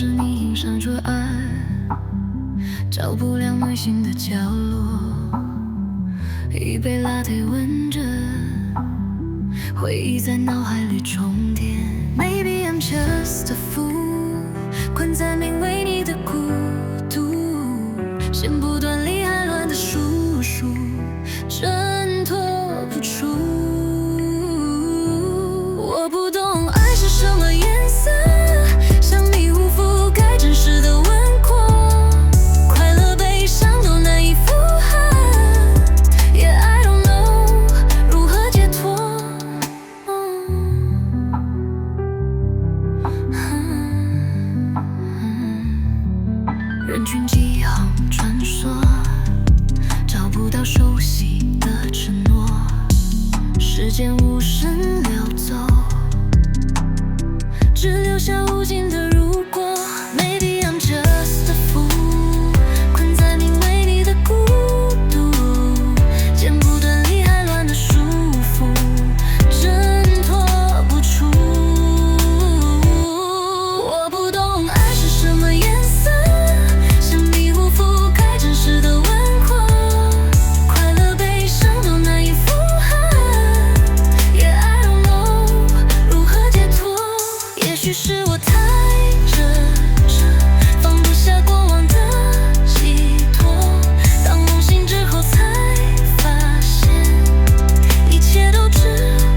是你映闪着爱，照不亮内心的角落。一杯 latte 温着，回忆在脑海里重叠。Maybe I'm just a fool， 困在名为你的孤独，剪不断理还乱的束缚，挣脱不出。我不懂爱是什么颜色，像迷雾覆盖真实的轮廓，快乐悲伤都难以负荷。Yeah, I don't know 如何解脱。人群几行穿梭，找不到熟悉的承诺，时间无声流走，只留下无尽的如果。Maybe I'm just a fool， 困在名为你的孤独，剪不断理还乱的束缚，挣脱不出。我不懂爱是什么颜色，像迷雾覆盖真实的轮廓，快乐悲伤都难以负荷。Yeah, I don't know 如何解脱。也许是我太放不下过往的寄托，当梦醒之后才发现，一切都只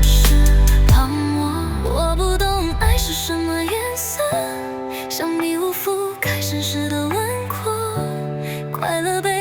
是泡沫。我不懂爱是什么颜色，像迷雾覆盖真实的轮廓，快乐被